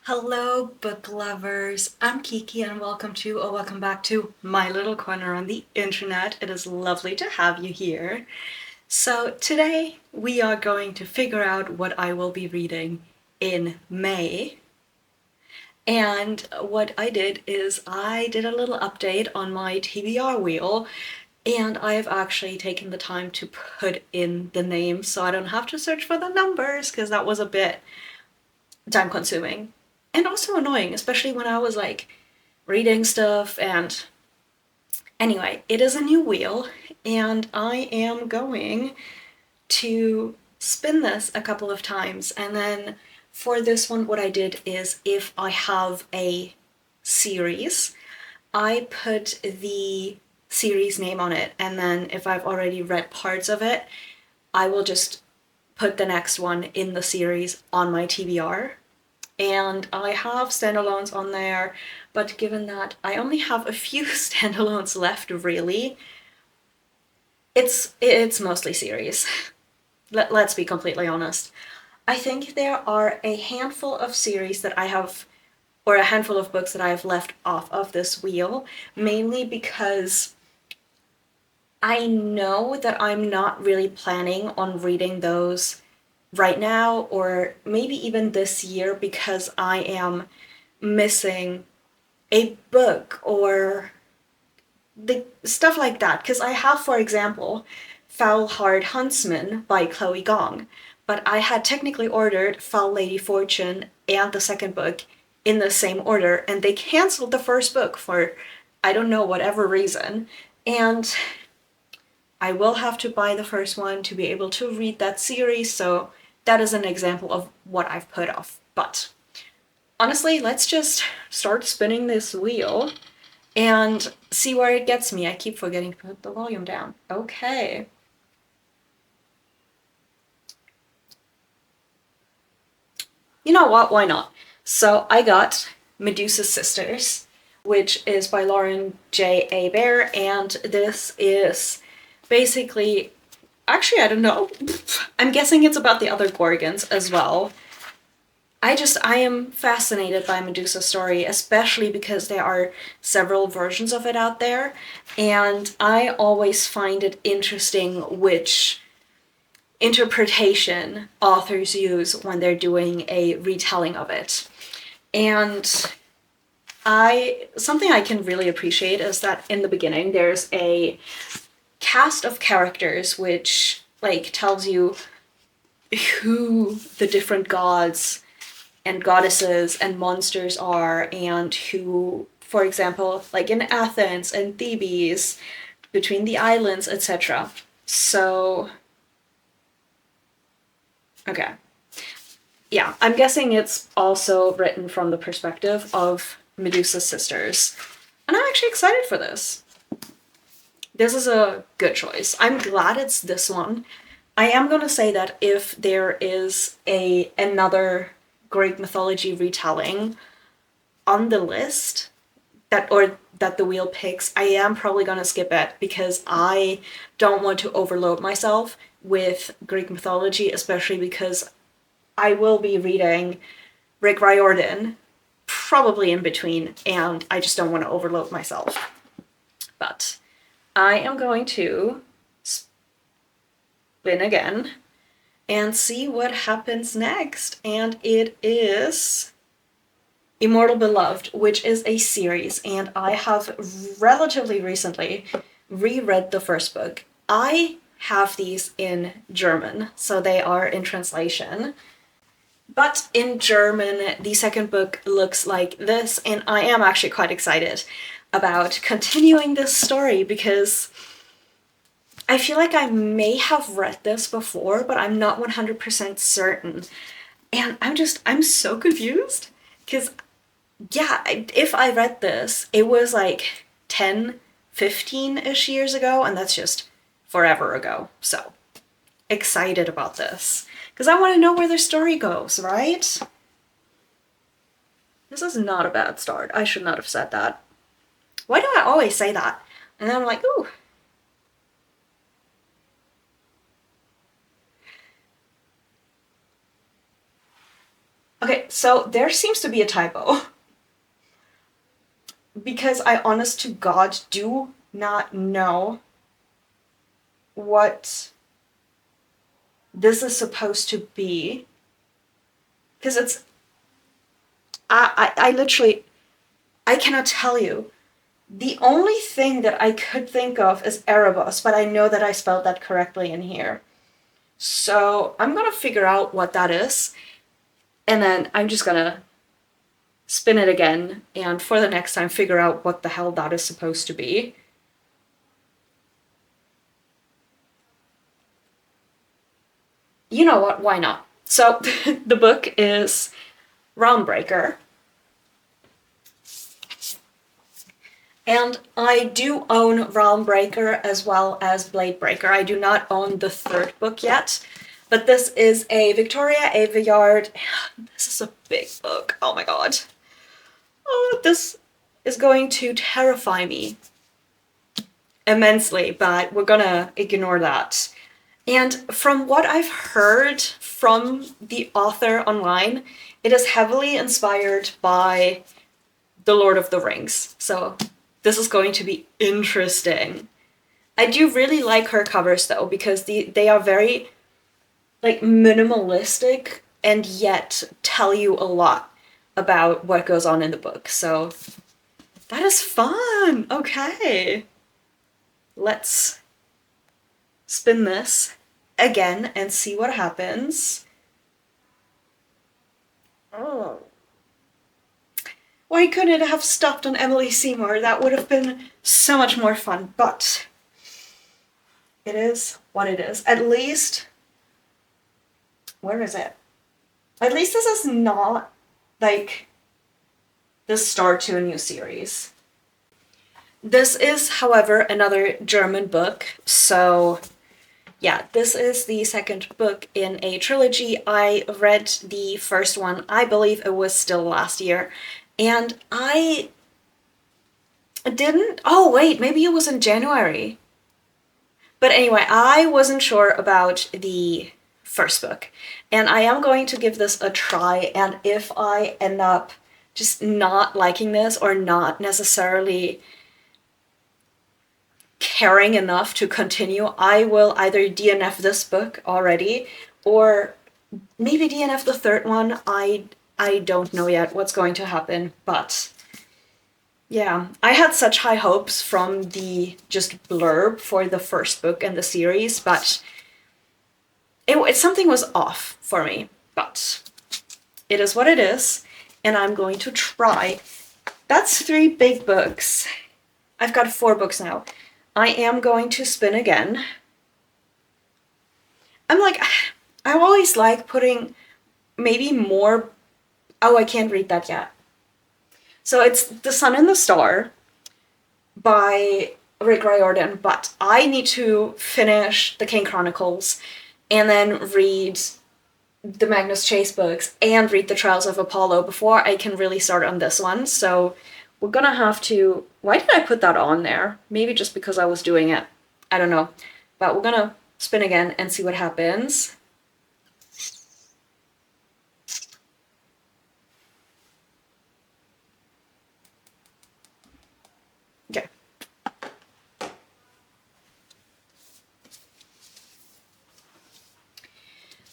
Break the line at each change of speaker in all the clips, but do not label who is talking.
Hello, book lovers. I'm Kiki, and welcome back to my little corner on the internet. It is lovely to have you here. So, today we are going to figure out what I will be reading in May. And what I did is I did a little update on my TBR wheel, and I've actually taken the time to put in the names so I don't have to search for the numbers because that was a bit time consuming and also annoying, especially when I was like reading stuff. And anyway, it is a new wheel, and I am going to spin this a couple of times. And then for this one, what I did is if I have a series, I put the series name on it, and then if I've already read parts of it, I will just put the next one in the series on my TBR. And I have standalones on there, but given that I only have a few standalones left, really, it's mostly series. Let's be completely honest. I think there are a handful of series that I have, or a handful of books that I have left off of this wheel, mainly because I know that I'm not really planning on reading those right now, or maybe even this year, because I am missing a book or the stuff like that. Because I have, for example, Foul Hard Huntsman by Chloe Gong, but I had technically ordered Foul Lady Fortune and the second book in the same order, and they canceled the first book for I don't know, whatever reason. And I will have to buy the first one to be able to read that series, so that is an example of what I've put off. But honestly, let's just start spinning this wheel and see where it gets me. I keep forgetting to put the volume down. Okay. You know what? Why not? So I got Medusa's Sisters, which is by Lauren J. Aber, and this is basically. Actually, I don't know. I'm guessing it's about the other Gorgons as well. I am fascinated by Medusa's story, especially because there are several versions of it out there, and I always find it interesting which interpretation authors use when they're doing a retelling of it. And something I can really appreciate is that in the beginning there's a cast of characters which like tells you who the different gods and goddesses and monsters are, and who, for example, like in Athens and Thebes, between the islands, etc. So, okay. Yeah, I'm guessing it's also written from the perspective of Medusa's sisters. And I'm actually excited for this. This is a good choice. I'm glad it's this one. I am gonna say that if there is another Greek mythology retelling on the list that the wheel picks, I am probably gonna skip it because I don't want to overload myself with Greek mythology, especially because I will be reading Rick Riordan probably in between, and I just don't want to overload myself. But I am going to spin again and see what happens next. And it is Immortal Beloved, which is a series, and I have relatively recently reread the first book. I have these in German, so they are in translation. But in German, the second book looks like this, and I am actually quite excited about continuing this story because I feel like I may have read this before, but I'm not 100% certain. And I'm so confused because, yeah, if I read this, it was like 10, 15-ish years ago, and that's just forever ago. So, excited about this. Because I want to know where their story goes, right? This is not a bad start. I should not have said that. Why do I always say that? And then I'm like, ooh. Okay, so there seems to be a typo. Because I honest to God do not know what this is supposed to be. Because it's I literally I cannot tell you. The only thing that I could think of is Erebus, but I know that I spelled that correctly in here. So I'm gonna figure out what that is, and then I'm just gonna spin it again, and for the next time figure out what the hell that is supposed to be. You know what, why not? So the book is Realmbreaker. And I do own Realmbreaker as well as Bladebreaker. I do not own the third book yet, but this is a Victoria Aveyard. This is a big book. Oh my god. Oh, this is going to terrify me immensely, but we're gonna ignore that. And from what I've heard from the author online, it is heavily inspired by The Lord of the Rings. So this is going to be interesting. I do really like her covers though, because they are very like minimalistic and yet tell you a lot about what goes on in the book. So that is fun. Okay. Let's spin this again and see what happens. Oh. Why couldn't it have stopped on Emily Seymour? That would have been so much more fun, but it is what it is. At least, where is it? At least this is not like the start to a new series. This is, however, another German book, so yeah, this is the second book in a trilogy. I read the first one, I believe it was still last year, and I didn't. Oh, wait, maybe it was in January. But anyway, I wasn't sure about the first book, and I am going to give this a try, and if I end up just not liking this or not necessarily caring enough to continue, I will either DNF this book already or maybe DNF the third one. I don't know yet what's going to happen, but yeah, I had such high hopes from the just blurb for the first book in the series, but something was off for me. But it is what it is, and I'm going to try. That's 3 big books. I've got 4 books now. I am going to spin again. I'm like, I always like putting maybe more. Oh, I can't read that yet. So it's The Sun and the Star by Rick Riordan, but I need to finish the Kane Chronicles and then read the Magnus Chase books and read the Trials of Apollo before I can really start on this one. So we're gonna have to. Why did I put that on there? Maybe just because I was doing it. I don't know. But we're gonna spin again and see what happens. Okay.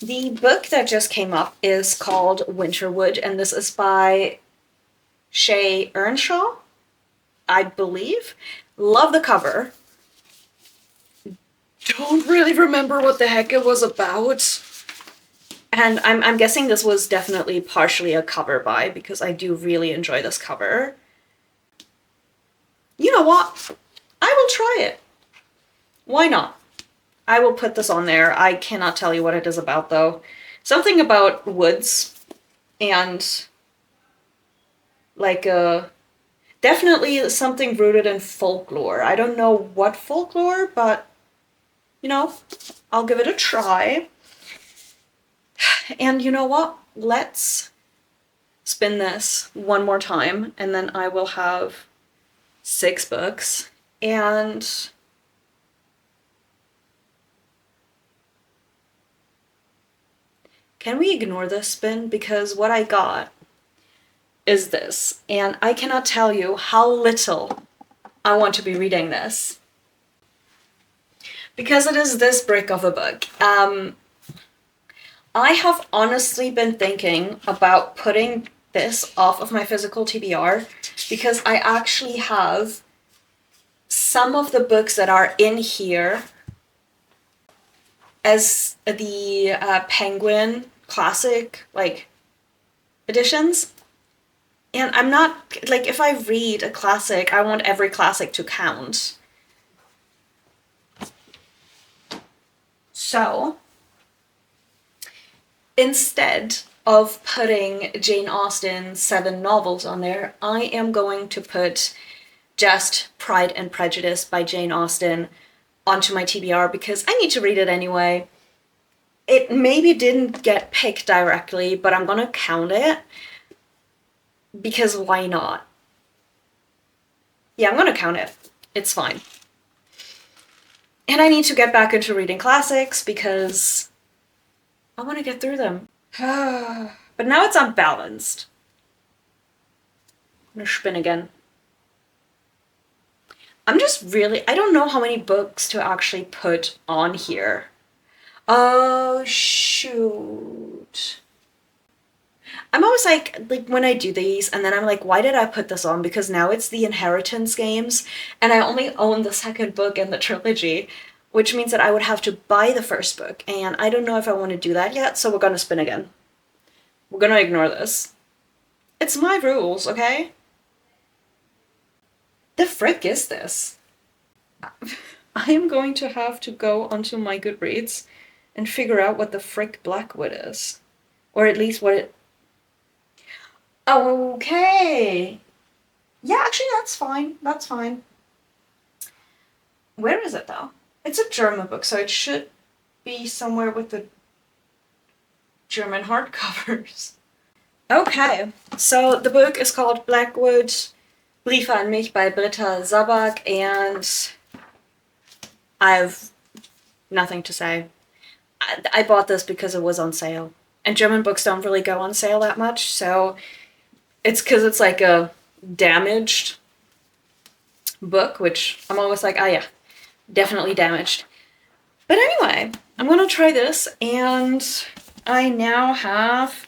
The book that just came up is called Winterwood, and this is by Shay Earnshaw, I believe. Love the cover. Don't really remember what the heck it was about. And I'm guessing this was definitely partially a cover buy, because I do really enjoy this cover. You know what? I will try it. Why not? I will put this on there. I cannot tell you what it is about, though. Something about woods and like definitely something rooted in folklore. I don't know what folklore, but you know, I'll give it a try. And you know what? Let's spin this one more time, and then I will have 6 books. And Can we ignore this spin? Because what I got is this, and I cannot tell you how little I want to be reading this. Because it is this brick of a book. I have honestly been thinking about putting this off of my physical TBR because I actually have some of the books that are in here as the Penguin Classic, like, editions. And I'm not, like, if I read a classic, I want every classic to count. So, instead of putting Jane Austen's 7 novels on there, I am going to put just Pride and Prejudice by Jane Austen onto my TBR because I need to read it anyway. It maybe didn't get picked directly, but I'm gonna count it because why not? Yeah, I'm gonna count it. It's fine. And I need to get back into reading classics because I want to get through them. But now it's unbalanced. I'm gonna spin again. I'm just really, I don't know how many books to actually put on here. Oh, shoot. I'm always like when I do these, and then I'm like, why did I put this on? Because now it's the Inheritance games, and I only own the second book in the trilogy, which means that I would have to buy the first book, and I don't know if I want to do that yet, so we're gonna spin again. We're gonna ignore this. It's my rules, okay? The frick is this? I am going to have to go onto my Goodreads and figure out what the frick Blackwood is. Or at least what it... Okay! Yeah, actually that's fine. That's fine. Where is it though? It's a German book, so it should be somewhere with the German hardcovers. Okay, so the book is called Blackwood, Briefe an mich by Britta Zabak, and I have nothing to say. I bought this because it was on sale. And German books don't really go on sale that much, so it's because it's like a damaged book, which I'm always like, ah yeah, definitely damaged. But anyway, I'm gonna try this, and I now have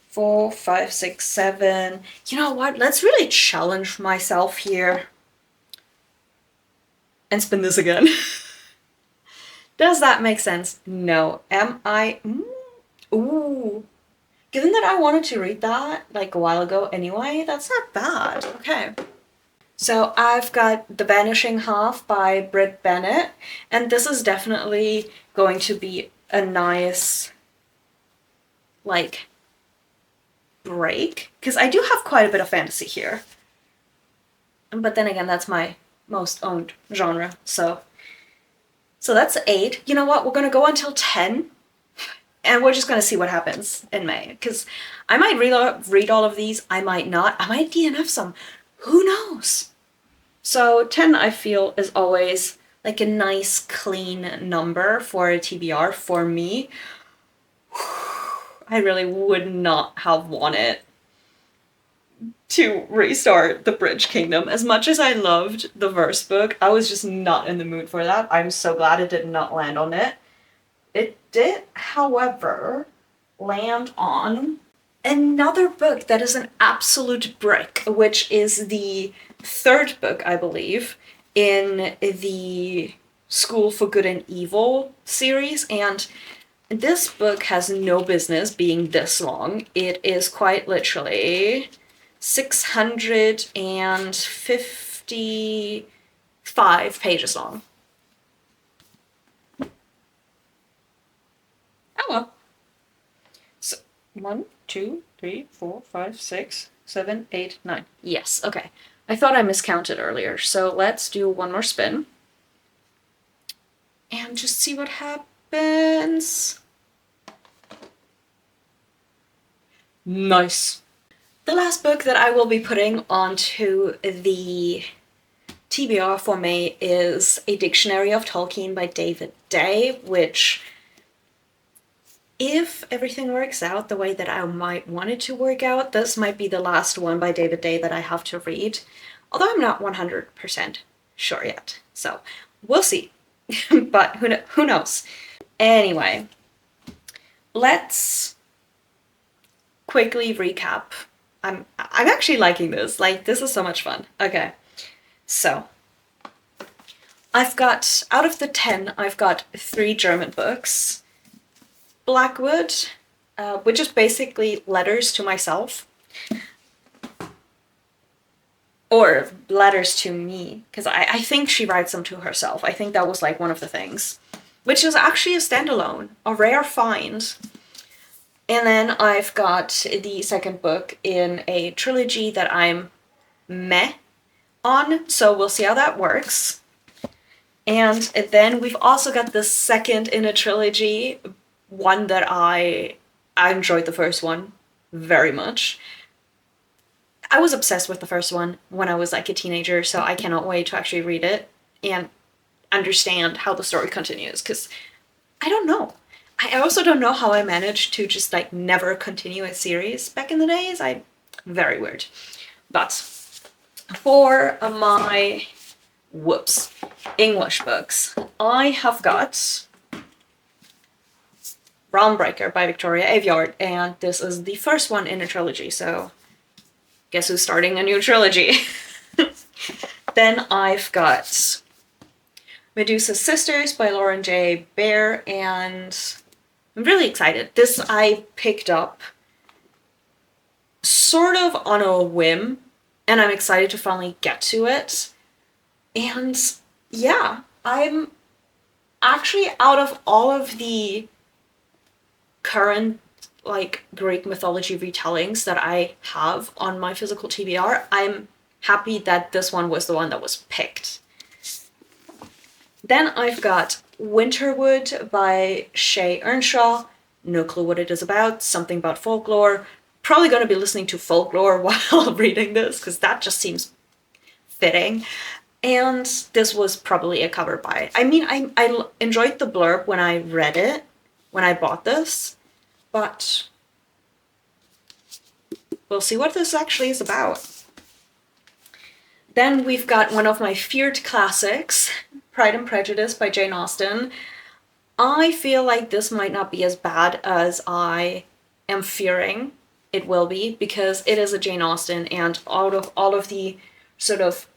4, 5, 6, 7. You know what? Let's really challenge myself here. And spin this again. Does that make sense? No. Am I... Ooh. Given that I wanted to read that like a while ago anyway, that's not bad. Okay. So I've got The Vanishing Half by Brit Bennett, and this is definitely going to be a nice, like, break, because I do have quite a bit of fantasy here. But then again, that's my most owned genre, so that's 8. You know what? We're gonna go until 10, and we're just gonna see what happens in May, because I might read all of these, I might not, I might DNF some, who knows? So 10, I feel, is always like a nice, clean number for a TBR for me. I really would not have wanted to restart the Bridge Kingdom. As much as I loved the verse book, I was just not in the mood for that. I'm so glad it did not land on it. It did, however, land on another book that is an absolute brick, which is the 3rd book, I believe, in the School for Good and Evil series, and this book has no business being this long. It is quite literally 655 pages long. Oh well. So 1, 2, 3, 4, 5, 6, 7, 8, 9. Yes, okay. I thought I miscounted earlier, so let's do one more spin. And just see what happens. Nice. The last book that I will be putting onto the TBR for May is A Dictionary of Tolkien by David Day, which if everything works out the way that I might want it to work out, this might be the last one by David Day that I have to read. Although I'm not 100% sure yet. So we'll see. But who knows? Anyway, let's quickly recap. I'm actually liking this. Like, this is so much fun. Okay, so I've got, out of the 10, I've got 3 German books. Blackwood, which is basically letters to myself. Or letters to me, because I think she writes them to herself. I think that was like one of the things. Which is actually a standalone, a rare find. And then I've got the second book in a trilogy that I'm meh on, so we'll see how that works. And then we've also got the second in a trilogy, one that I enjoyed the first one very much. I was obsessed with the first one when I was like a teenager, so I cannot wait to actually read it and understand how the story continues, because I don't know. I also don't know how I managed to just like never continue a series back in the days. Very weird. But for my English books, I have got Realmbreaker by Victoria Aveyard, and this is the first one in a trilogy, so guess who's starting a new trilogy? Then I've got Medusa's Sisters by Lauren J. Baer, and I'm really excited. This I picked up sort of on a whim, and I'm excited to finally get to it. And yeah, I'm actually, out of all of the current like Greek mythology retellings that I have on my physical TBR, I'm happy that this one was the one that was picked. Then I've got Winterwood by Shay Earnshaw. No clue what it is about. Something about folklore. Probably going to be listening to folklore while reading this, because that just seems fitting. And this was probably a cover buy. I mean, I enjoyed the blurb when I read it, when I bought this, but we'll see what this actually is about. Then we've got one of my feared classics, Pride and Prejudice by Jane Austen. I feel like this might not be as bad as I am fearing it will be, because it is a Jane Austen, and out of all of the sort of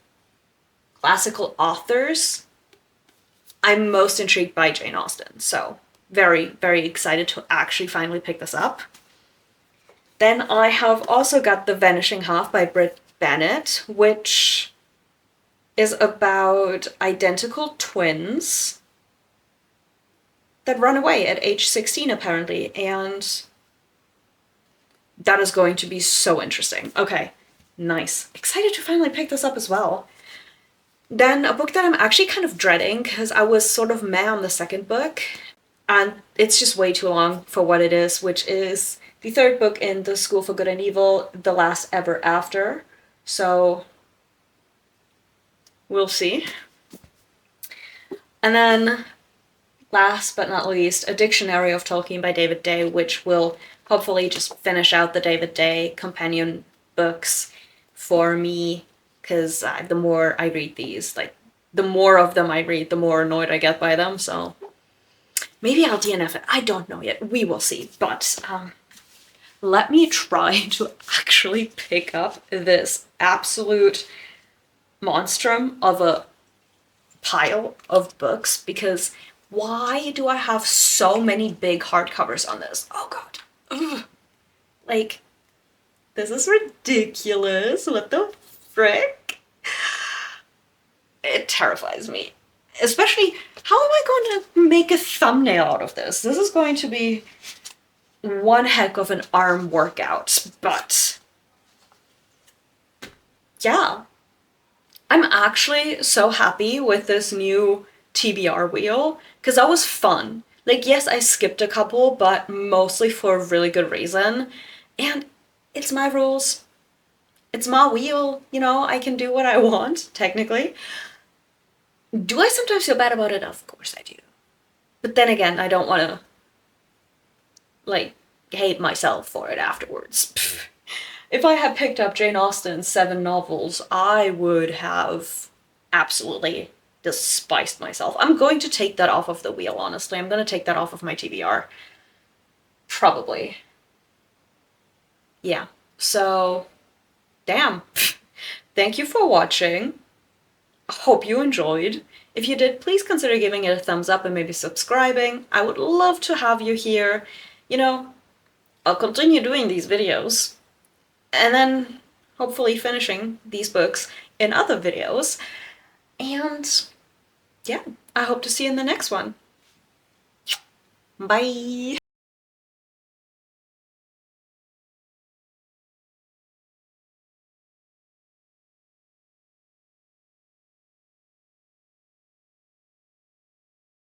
classical authors, I'm most intrigued by Jane Austen. So very, very excited to actually finally pick this up. Then I have also got The Vanishing Half by Britt Bennett, which is about identical twins that run away at age 16 apparently, and that is going to be so interesting. Okay, nice. Excited to finally pick this up as well. Then a book that I'm actually kind of dreading, because I was sort of meh on the second book, and it's just way too long for what it is, which is the third book in the School for Good and Evil, The Last Ever After. So we'll see. And then last but not least, A Dictionary of Tolkien by David Day, which will hopefully just finish out the David Day companion books for me, because the more I read these, like, the more of them I read, the more annoyed I get by them, so maybe I'll DNF it. I don't know yet. We will see. But let me try to actually pick up this absolute monstrum of a pile of books, because why do I have so many big hardcovers on this? Oh god. Ugh. Like, this is ridiculous. What the frick? It terrifies me. Especially, how am I going to make a thumbnail out of this? This is going to be one heck of an arm workout, but yeah. I'm actually so happy with this new TBR wheel, because that was fun. Like, yes, I skipped a couple, but mostly for a really good reason. And it's my rules. It's my wheel, you know, I can do what I want, technically. Do I sometimes feel bad about it? Of course I do. But then again, I don't want to like, hate myself for it afterwards. If I had picked up Jane Austen's 7 novels, I would have absolutely despised myself. I'm going to take that off of the wheel, honestly. I'm going to take that off of my TBR. Probably. Yeah. So, damn. Thank you for watching. Hope you enjoyed. If you did, please consider giving it a thumbs up and maybe subscribing. I would love to have you here. You know, I'll continue doing these videos, and then hopefully finishing these books in other videos. And yeah, I hope to see you in the next one. Bye!